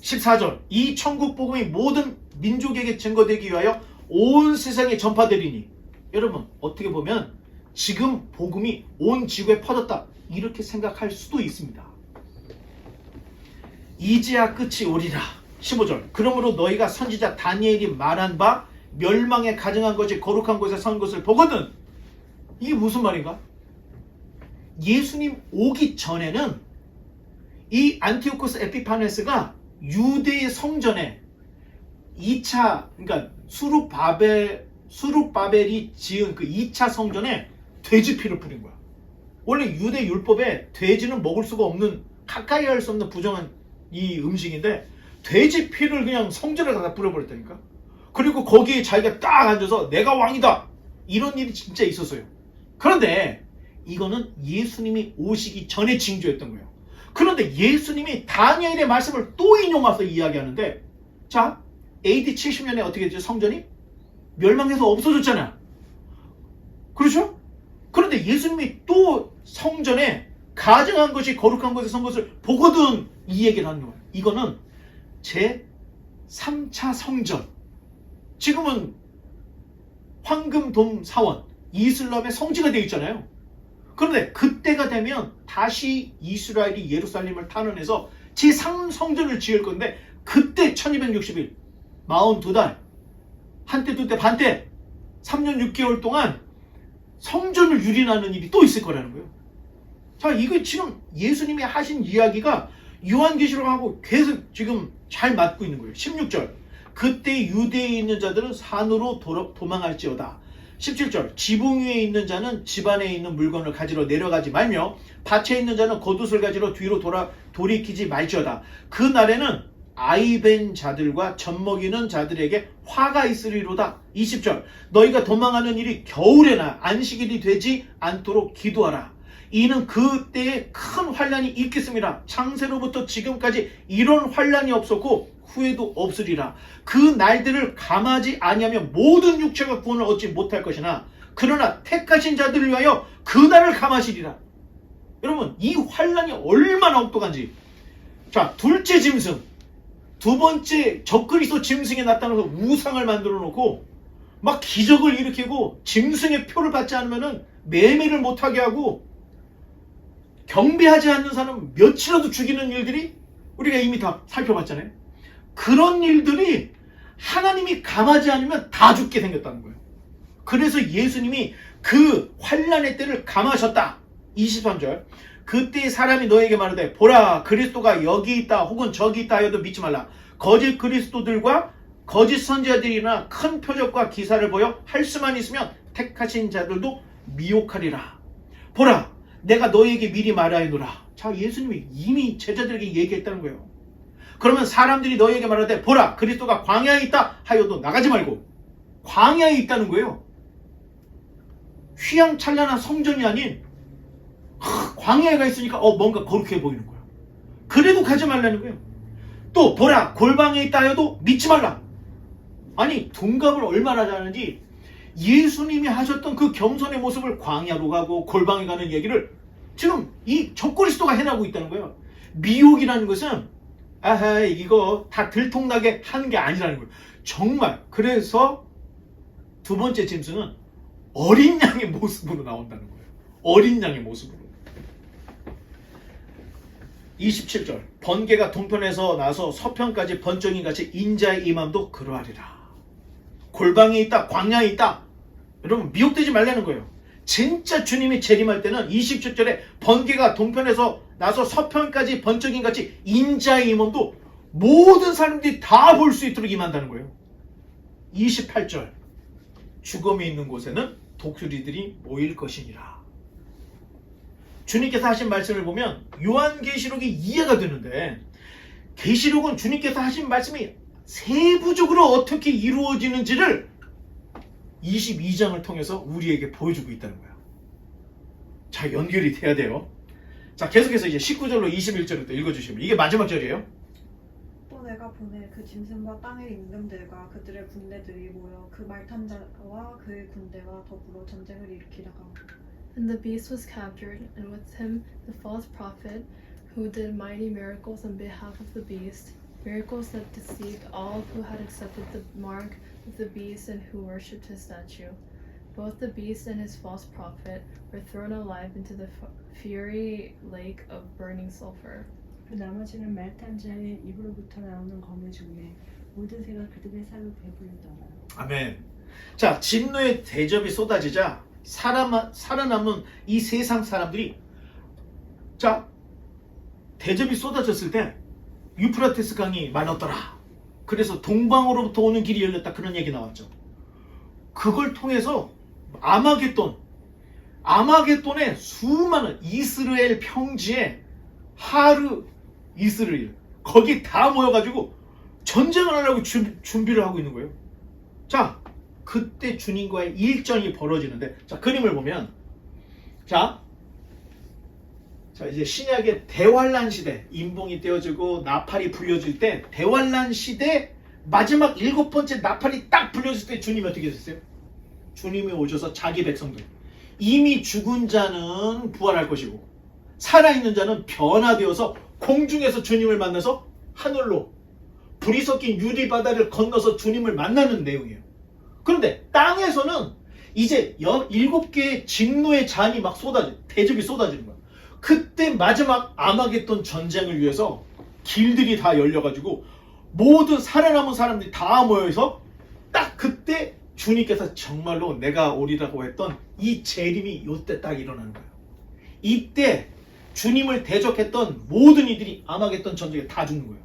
14절 이 천국 복음이 모든 민족에게 증거되기 위하여 온 세상에 전파되리니. 여러분 어떻게 보면 지금 복음이 온 지구에 퍼졌다 이렇게 생각할 수도 있습니다. 이제야 끝이 오리라. 15절 그러므로 너희가 선지자 다니엘이 말한 바 멸망에 가증한 것이 거룩한 곳에 선 것을 보거든. 이게 무슨 말인가? 예수님 오기 전에는 이 안티오코스 에피파네스가 유대의 성전에 2차, 그러니까 수룹바벨이 지은 그 2차 성전에 돼지 피를 뿌린 거야. 원래 유대 율법에 돼지는 먹을 수가 없는, 가까이 할 수 없는 부정한 이 음식인데 돼지 피를 그냥 성전에 갖다 뿌려버렸다니까. 그리고 거기에 자기가 딱 앉아서 내가 왕이다 이런 일이 진짜 있었어요. 그런데 이거는 예수님이 오시기 전에 징조였던 거예요. 그런데 예수님이 다니엘의 말씀을 또 인용해서 이야기하는데, 자 AD 70년에 어떻게 됐죠? 성전이 멸망해서 없어졌잖아. 그렇죠? 그런데 예수님이 또 성전에 가증한 것이 거룩한 곳에 선 것을 보거든 이 얘기를 하는 거예요. 이거는 제 3차 성전, 지금은 황금돔 사원, 이슬람의 성지가 되어 있잖아요. 그런데 그때가 되면 다시 이스라엘이 예루살렘을 탄원해서 제3성전을 지을 건데, 그때 1260일 42달 한때 두때 반때 3년 6개월 동안 성전을 유린하는 일이 또 있을 거라는 거예요. 자, 이거 지금 예수님이 하신 이야기가 요한계시록하고 계속 지금 잘 맞고 있는 거예요. 16절 그때 유대에 있는 자들은 산으로 도망할지어다. 17절 지붕 위에 있는 자는 집 안에 있는 물건을 가지러 내려가지 말며 밭에 있는 자는 겉옷을 가지러 뒤로 돌이키지 말지어다. 그 날에는 아이벤 자들과 젖먹이는 자들에게 화가 있으리로다. 20절 너희가 도망하는 일이 겨울에나 안식일이 되지 않도록 기도하라. 이는 그때에 큰 환난이 있겠습니다. 창세로부터 지금까지 이런 환난이 없었고 후에도 없으리라. 그 날들을 감하지 아니하면 모든 육체가 구원을 얻지 못할 것이나 그러나 택하신 자들을 위하여 그 날을 감하시리라. 여러분 이 환난이 얼마나 혹독한지. 자, 둘째 짐승, 두 번째 적그리스도 짐승에 나타나서 우상을 만들어 놓고 막 기적을 일으키고 짐승의 표를 받지 않으면 매매를 못하게 하고 경배하지 않는 사람 며칠이라도 죽이는 일들이 우리가 이미 다 살펴봤잖아요. 그런 일들이 하나님이 감하지 않으면 다 죽게 생겼다는 거예요. 그래서 예수님이 그 환난의 때를 감하셨다. 23절 그때 사람이 너에게 말하되 보라 그리스도가 여기 있다 혹은 저기 있다 하여도 믿지 말라. 거짓 그리스도들과 거짓 선지자들이나 큰 표적과 기사를 보여 할 수만 있으면 택하신 자들도 미혹하리라. 보라 내가 너에게 미리 말하노라. 자, 예수님이 이미 제자들에게 얘기했다는 거예요. 그러면 사람들이 너에게 말하되 보라 그리스도가 광야에 있다 하여도 나가지 말고. 광야에 있다는 거예요. 휘황찬란한 성전이 아닌 광야에 가 있으니까 뭔가 거룩해 보이는 거야. 그래도 가지 말라는 거예요. 또 보라 골방에 있다 해도 믿지 말라. 아니 둔갑을 얼마나 잘하는지 예수님이 하셨던 그 겸손의 모습을 광야로 가고 골방에 가는 얘기를 지금 이 적그리스도가 해나가고 있다는 거예요. 미혹이라는 것은 아하 이거 다 들통나게 하는 게 아니라는 거예요. 정말 그래서 두 번째 짐승은 어린 양의 모습으로 나온다는 거예요. 어린 양의 모습으로. 27절 번개가 동편에서 나서 서편까지 번쩍이 같이 인자의 임함도 그러하리라. 골방에 있다 광야에 있다. 여러분 미혹되지 말라는 거예요. 진짜 주님이 재림할 때는 27절에 번개가 동편에서 나서 서편까지 번쩍이 같이 인자의 임함도 모든 사람들이 다 볼 수 있도록 임한다는 거예요. 28절 죽음이 있는 곳에는 독수리들이 모일 것이니라. 주님께서 하신 말씀을 보면 요한계시록이 이해가 되는데 계시록은 주님께서 하신 말씀이 세부적으로 어떻게 이루어지는지를 22장을 통해서 우리에게 보여주고 있다는 거예요. 자, 연결이 돼야 돼요. 자, 계속해서 이제 19절로 21절부터 읽어주시면 이게 마지막 절이에요. 또 내가 보내 그 짐승과 땅의 임금들과 그들의 군대들이 모여 그 말탄 자와 그의 군대와 더불어 전쟁을 일으키다가 And the beast was captured, and with him the false prophet, who did mighty miracles on behalf of the beast, miracles that deceived all who had accepted the mark of the beast and who worshipped his statue. Both the beast and his false prophet were thrown alive into the fiery lake of burning sulfur. 그 나머지는 말탄 자의 입으로부터 나오는 검의 죽음에 모든 새가 그들의 살로 배부르더라. 아멘. 자, 진노의 대접이 쏟아지자 살아남은 이 세상 사람들이 자 대접이 쏟아졌을 때 유프라테스 강이 말랐더라. 그래서 동방으로부터 오는 길이 열렸다. 그런 얘기 나왔죠. 그걸 통해서 아마겟돈의 수많은 이스라엘 평지에 하르 이스라엘 거기 다 모여가지고 전쟁을 하려고 준비를 하고 있는 거예요. 자, 그때 주님과의 일전이 벌어지는데, 자, 그림을 보면, 자, 이제 신약의 대환란 시대, 인봉이 떼어지고 나팔이 불려질 때, 대환란 시대 마지막 7번째 나팔이 딱 불려질 때 주님이 어떻게 됐어요? 주님이 오셔서 자기 백성들, 이미 죽은 자는 부활할 것이고, 살아있는 자는 변화되어서 공중에서 주님을 만나서 하늘로 불이 섞인 유리바다를 건너서 주님을 만나는 내용이에요. 그런데 땅에서는 이제 7개의 진노의 잔이 막 대접이 쏟아지는 거야. 그때 마지막 아마겟돈 전쟁을 위해서 길들이 다 열려가지고 모든 살아남은 사람들이 다 모여서 딱 그때 주님께서 정말로 내가 오리라고 했던 이 재림이 이때 딱 일어나는 거예요. 이때 주님을 대적했던 모든 이들이 아마겟돈 전쟁에 다 죽는 거예요.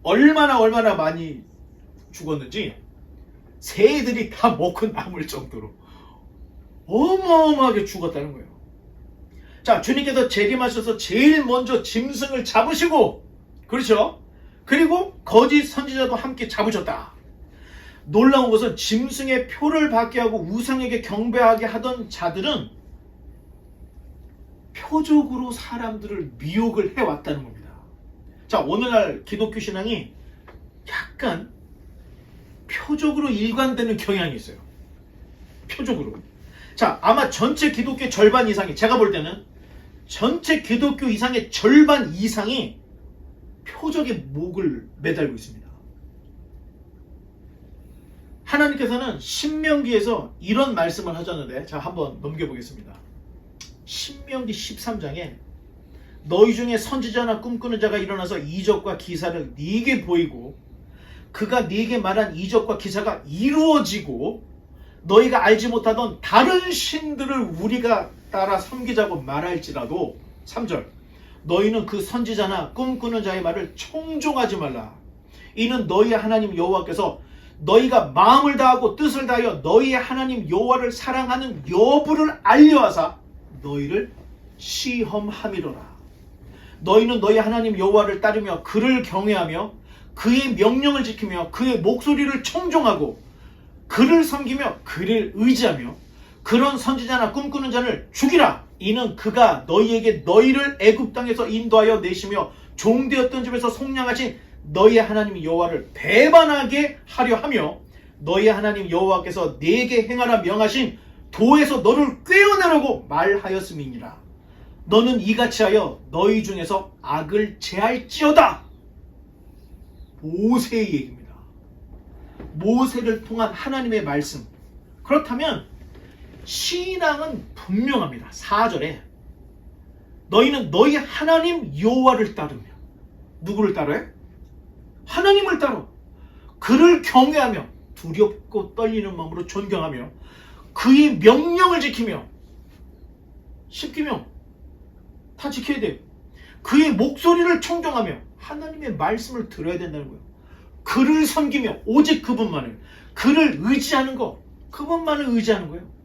얼마나 많이 죽었는지 새들이 다 먹고 남을 정도로 어마어마하게 죽었다는 거예요. 자, 주님께서 재림하셔서 제일 먼저 짐승을 잡으시고, 그렇죠? 그리고 거짓 선지자도 함께 잡으셨다. 놀라운 것은 짐승의 표를 받게 하고 우상에게 경배하게 하던 자들은 표적으로 사람들을 미혹을 해왔다는 겁니다. 자, 오늘날 기독교 신앙이 약간 표적으로 일관되는 경향이 있어요. 표적으로. 자, 아마 전체 기독교 절반 이상이, 제가 볼 때는 전체 기독교 이상의 절반 이상이 표적의 목을 매달고 있습니다. 하나님께서는 신명기에서 이런 말씀을 하셨는데, 자, 한번 넘겨보겠습니다. 신명기 13장에 너희 중에 선지자나 꿈꾸는 자가 일어나서 이적과 기사를 네게 보이고 그가 네게 말한 이적과 기사가 이루어지고 너희가 알지 못하던 다른 신들을 우리가 따라 섬기자고 말할지라도 3절 너희는 그 선지자나 꿈꾸는 자의 말을 청종하지 말라. 이는 너희의 하나님 여호와께서 너희가 마음을 다하고 뜻을 다하여 너희의 하나님 여호와를 사랑하는 여부를 알려하사 너희를 시험함이로라. 너희는 너희 하나님 여호와를 따르며 그를 경외하며 그의 명령을 지키며 그의 목소리를 청종하고 그를 섬기며 그를 의지하며 그런 선지자나 꿈꾸는 자를 죽이라. 이는 그가 너희에게 너희를 애굽 땅에서 인도하여 내시며 종되었던 집에서 속량하신 너희의 하나님 여호와를 배반하게 하려 하며 너희의 하나님 여호와께서 네게 행하라 명하신 도에서 너를 꿰어내라고 말하였음이니라. 너는 이같이 하여 너희 중에서 악을 제할지어다. 모세의 얘기입니다. 모세를 통한 하나님의 말씀. 그렇다면 신앙은 분명합니다. 4절에 너희는 너희 하나님 여호와를 따르며, 누구를 따라요? 하나님을 따라 그를 경외하며 두렵고 떨리는 마음으로 존경하며 그의 명령을 지키며, 10계명 다 지켜야 돼요. 그의 목소리를 청종하며 하나님의 말씀을 들어야 된다는 거예요. 그를 섬기며 오직 그분만을, 그를 의지하는 거, 그분만을 의지하는 거예요.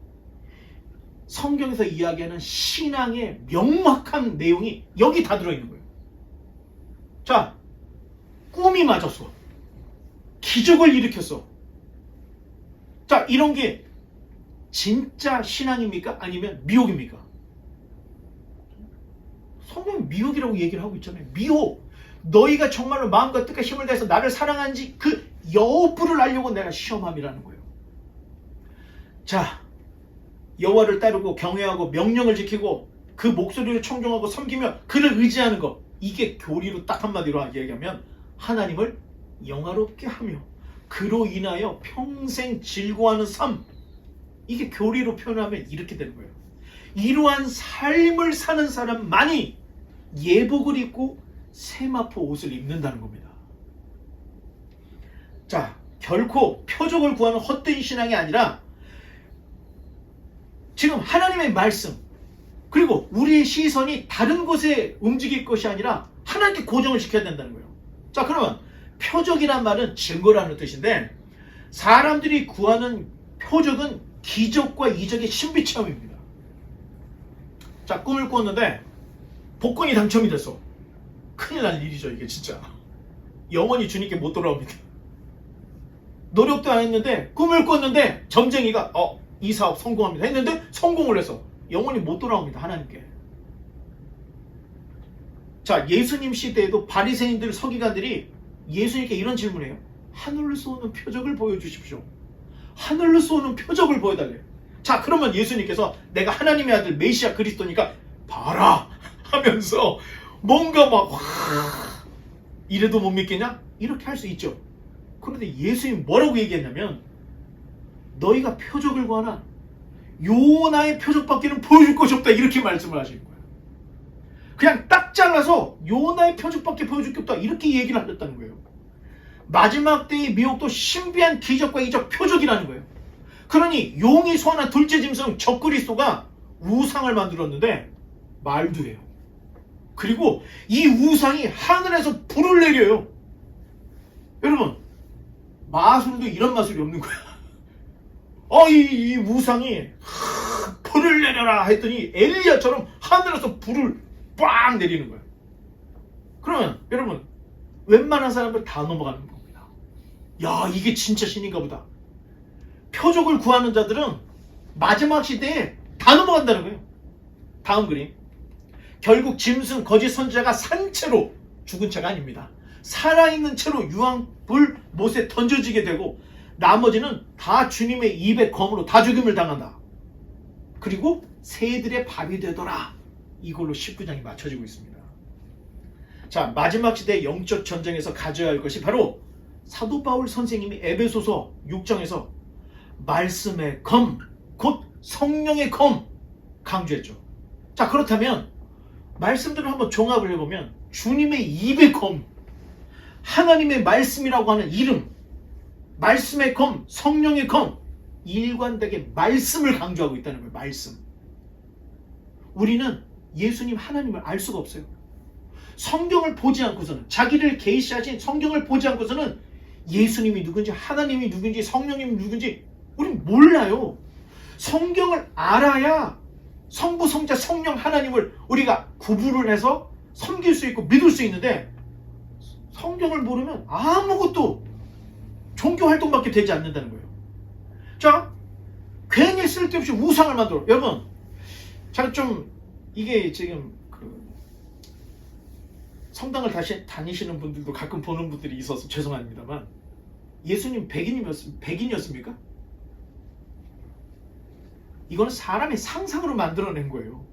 성경에서 이야기하는 신앙의 명확한 내용이 여기 다 들어있는 거예요. 자, 꿈이 맞았어. 기적을 일으켰어. 자, 이런 게 진짜 신앙입니까? 아니면 미혹입니까? 성경은 미혹이라고 얘기를 하고 있잖아요. 미혹. 너희가 정말로 마음과 뜻과 힘을 다해서 나를 사랑하는지 그 여부를 알려고 내가 시험함이라는 거예요. 자, 여호와를 따르고 경외하고 명령을 지키고 그 목소리를 청종하고 섬기며 그를 의지하는 것, 이게 교리로 딱 한마디로 얘기하면 하나님을 영화롭게 하며 그로 인하여 평생 즐거워하는 삶, 이게 교리로 표현하면 이렇게 되는 거예요. 이러한 삶을 사는 사람만이 예복을 입고 세마포 옷을 입는다는 겁니다. 자, 결코 표적을 구하는 헛된 신앙이 아니라 지금 하나님의 말씀, 그리고 우리의 시선이 다른 곳에 움직일 것이 아니라 하나님께 고정을 시켜야 된다는 거예요. 자, 그러면 표적이란 말은 증거라는 뜻인데, 사람들이 구하는 표적은 기적과 이적의 신비 체험입니다. 자, 꿈을 꿨는데 복권이 당첨이 됐어. 큰일 날 일이죠, 이게 진짜. 영원히 주님께 못 돌아옵니다. 노력도 안 했는데 꿈을 꿨는데 점쟁이가 이 사업 성공합니다 했는데 성공을 해서 영원히 못 돌아옵니다, 하나님께. 자, 예수님 시대에도 바리새인들, 서기관들이 예수님께 이런 질문을 해요. 하늘로서 오는 표적을 보여주십시오. 하늘로서 오는 표적을 보여달래요. 자, 그러면 예수님께서 내가 하나님의 아들 메시아 그리스도니까 봐라 하면서 뭔가 막 이래도 못 믿겠냐? 이렇게 할 수 있죠. 그런데 예수님이 뭐라고 얘기했냐면, 너희가 표적을 구하나 요나의 표적밖에는 보여줄 것이 없다, 이렇게 말씀을 하시는 거예요. 그냥 딱 잘라서 요나의 표적밖에 보여줄 게 없다, 이렇게 얘기를 하셨다는 거예요. 마지막 때의 미혹도 신비한 기적과 이적 표적이라는 거예요. 그러니 용이 소환한 둘째 짐승 적그리스도가 우상을 만들었는데 말도 해요. 그리고 이 우상이 하늘에서 불을 내려요. 여러분, 마술도 이런 마술이 없는 거야. 이 우상이 불을 내려라 했더니 엘리야처럼 하늘에서 불을 빵 내리는 거야. 그러면 여러분, 웬만한 사람들 다 넘어가는 겁니다. 야, 이게 진짜 신인가 보다. 표적을 구하는 자들은 마지막 시대에 다 넘어간다는 거예요. 다음 그림. 결국 짐승 거짓 선지자가 산 채로, 죽은 채가 아닙니다. 살아있는 채로 유황불 못에 던져지게 되고 나머지는 다 주님의 입의 검으로 다 죽임을 당한다. 그리고 새들의 밥이 되더라. 이걸로 19장이 맞춰지고 있습니다. 자, 마지막 시대의 영적 전쟁에서 가져야 할 것이 바로 사도 바울 선생님이 에베소서 6장에서 말씀의 검, 곧 성령의 검 강조했죠. 자, 그렇다면 말씀들을 한번 종합을 해보면 주님의 입의 검, 하나님의 말씀이라고 하는 이름, 말씀의 검, 성령의 검, 일관되게 말씀을 강조하고 있다는 거예요. 말씀. 우리는 예수님 하나님을 알 수가 없어요. 성경을 보지 않고서는, 자기를 계시하신 성경을 보지 않고서는 예수님이 누군지, 하나님이 누군지, 성령님이 누군지 우린 몰라요. 성경을 알아야 성부, 성자, 성령 하나님을 우리가 구분을 해서 섬길 수 있고 믿을 수 있는데, 성경을 모르면 아무것도 종교 활동밖에 되지 않는다는 거예요. 자, 괜히 쓸데없이 우상을 만들어. 여러분, 제가 좀 이게 지금 그 성당을 다시 다니시는 분들도 가끔 보는 분들이 있어서 죄송합니다만, 예수님 백인이었습니까? 이거는 사람의 상상으로 만들어낸 거예요.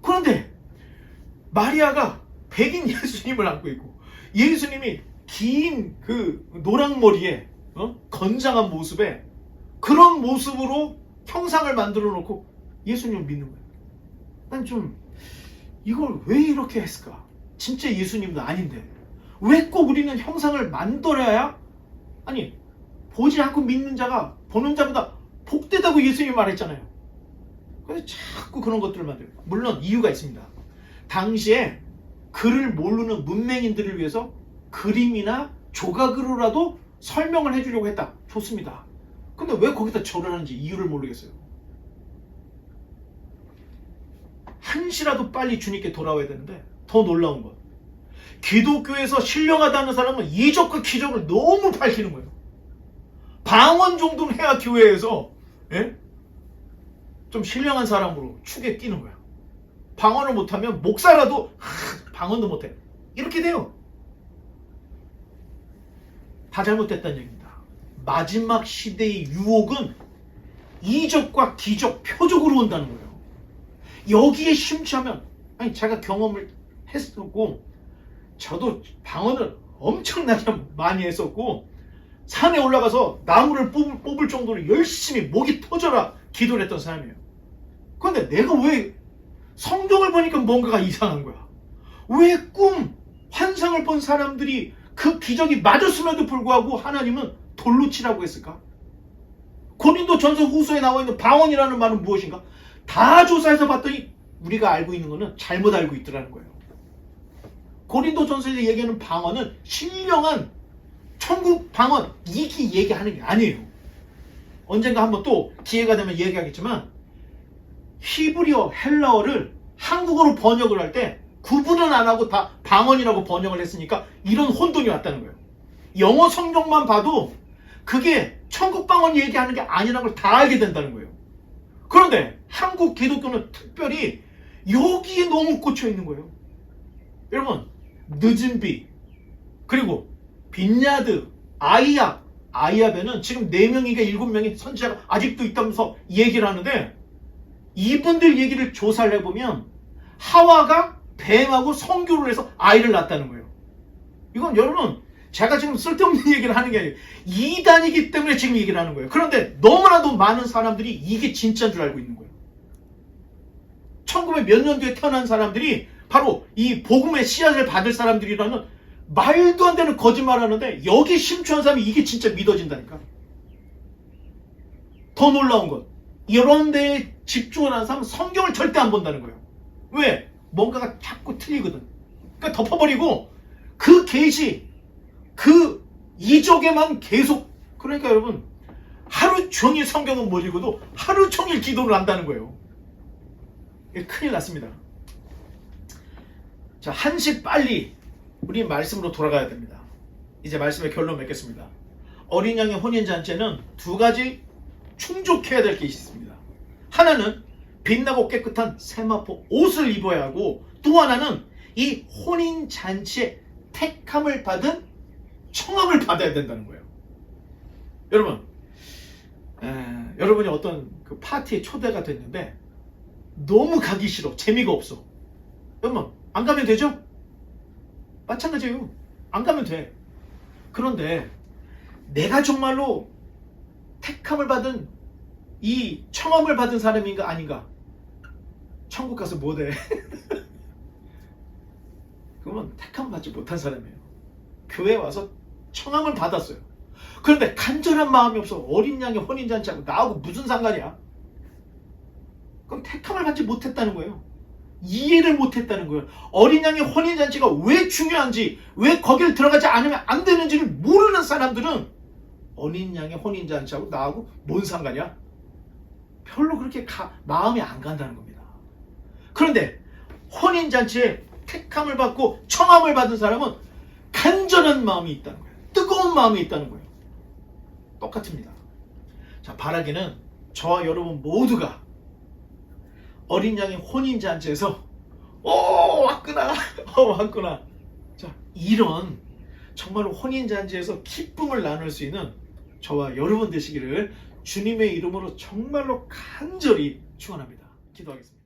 그런데 마리아가 백인 예수님을 안고 있고, 예수님이 긴 그 노랑머리에 건장한 모습에 그런 모습으로 형상을 만들어 놓고 예수님을 믿는 거예요. 난 좀 이걸 왜 이렇게 했을까? 진짜 예수님도 아닌데 왜 꼭 우리는 형상을 만들어야, 아니 보지 않고 믿는 자가 보는 자보다 복되다고 예수님이 말했잖아요. 그래서 자꾸 그런 것들을 만들어요. 물론 이유가 있습니다. 당시에 글을 모르는 문맹인들을 위해서 그림이나 조각으로라도 설명을 해주려고 했다. 좋습니다. 근데 왜 거기다 절을 하는지 이유를 모르겠어요. 한시라도 빨리 주님께 돌아와야 되는데, 더 놀라운 건 기독교에서 신령하다는 사람은 이적과 기적을 너무 밝히는 거예요. 방언 정도는 해야 교회에서 좀 신령한 사람으로 축에 끼는 거야. 방언을 못하면 목사라도 방언도 못해. 이렇게 돼요. 다 잘못됐다는 얘기입니다. 마지막 시대의 유혹은 이적과 기적, 표적으로 온다는 거예요. 여기에 심취하면, 아니 제가 경험을 했었고, 저도 방언을 엄청나게 많이 했었고, 산에 올라가서 나무를 뽑을 정도로 열심히 목이 터져라 기도를 했던 사람이에요. 그런데 내가 왜 성경을 보니까 뭔가가 이상한 거야. 왜 환상을 본 사람들이 그 기적이 맞았음에도 불구하고 하나님은 돌로 치라고 했을까? 고린도전서 후서에 나와 있는 방언이라는 말은 무엇인가? 다 조사해서 봤더니 우리가 알고 있는 것은 잘못 알고 있더라는 거예요. 고린도전서에서 얘기하는 방언은 신령한 천국 방언, 이기 얘기하는 게 아니에요. 언젠가 한번 또 기회가 되면 얘기하겠지만, 히브리어, 헬라어를 한국어로 번역을 할 때 구분은 안 하고 다 방언이라고 번역을 했으니까 이런 혼돈이 왔다는 거예요. 영어 성경만 봐도 그게 천국 방언 얘기하는 게 아니라는 걸 다 알게 된다는 거예요. 그런데 한국 기독교는 특별히 여기에 너무 꽂혀 있는 거예요. 여러분, 늦은 비, 그리고 빈야드, 아이압에는 지금 4명인가 7명의 선지자가 아직도 있다면서 얘기를 하는데, 이분들 얘기를 조사를 해보면 하와가 뱀하고 성교를 해서 아이를 낳았다는 거예요. 이건 여러분, 제가 지금 쓸데없는 얘기를 하는 게 아니에요. 이단이기 때문에 지금 얘기를 하는 거예요. 그런데 너무나도 많은 사람들이 이게 진짜인 줄 알고 있는 거예요. 1900 몇 년도에 태어난 사람들이 바로 이 복음의 씨앗을 받을 사람들이라는 말도 안 되는 거짓말 하는데, 여기 심취한 사람이 이게 진짜 믿어진다니까. 더 놀라운 건, 이런 데에 집중을 하는 사람은 성경을 절대 안 본다는 거예요. 왜? 뭔가가 자꾸 틀리거든. 그러니까 덮어버리고 그 계시, 그 이적에만 계속, 그러니까 여러분, 하루 종일 성경은 못 읽어도 하루 종일 기도를 한다는 거예요. 큰일 났습니다. 자, 한시 빨리 우리 말씀으로 돌아가야 됩니다. 이제 말씀의 결론 맺겠습니다. 어린 양의 혼인잔치에는 2가지 충족해야 될 게 있습니다. 하나는 빛나고 깨끗한 세마포 옷을 입어야 하고, 또 하나는 이 혼인잔치에 택함을 받은 청함을 받아야 된다는 거예요. 여러분, 여러분이 어떤 그 파티에 초대가 됐는데 너무 가기 싫어, 재미가 없어. 여러분, 안 가면 되죠? 마찬가지예요. 안 가면 돼. 그런데 내가 정말로 택함을 받은, 이 청함을 받은 사람인가 아닌가? 천국 가서 뭐돼? 그러면 택함 받지 못한 사람이에요. 교회에 와서 청함을 받았어요. 그런데 간절한 마음이 없어. 어린 양의 혼인잔치하고 나하고 무슨 상관이야? 그럼 택함을 받지 못했다는 거예요. 이해를 못했다는 거예요. 어린 양의 혼인잔치가 왜 중요한지, 왜 거길 들어가지 않으면 안 되는지를 모르는 사람들은 어린 양의 혼인잔치하고 나하고 뭔 상관이야? 별로 그렇게 마음이 안 간다는 겁니다. 그런데 혼인잔치에 택함을 받고 청함을 받은 사람은 간절한 마음이 있다는 거예요. 뜨거운 마음이 있다는 거예요. 똑같습니다. 자, 바라기는 저와 여러분 모두가 어린 양의 혼인잔치에서 왔구나 왔구나. 자, 이런 정말로 혼인잔치에서 기쁨을 나눌 수 있는 저와 여러분 되시기를 주님의 이름으로 정말로 간절히 축원합니다. 기도하겠습니다.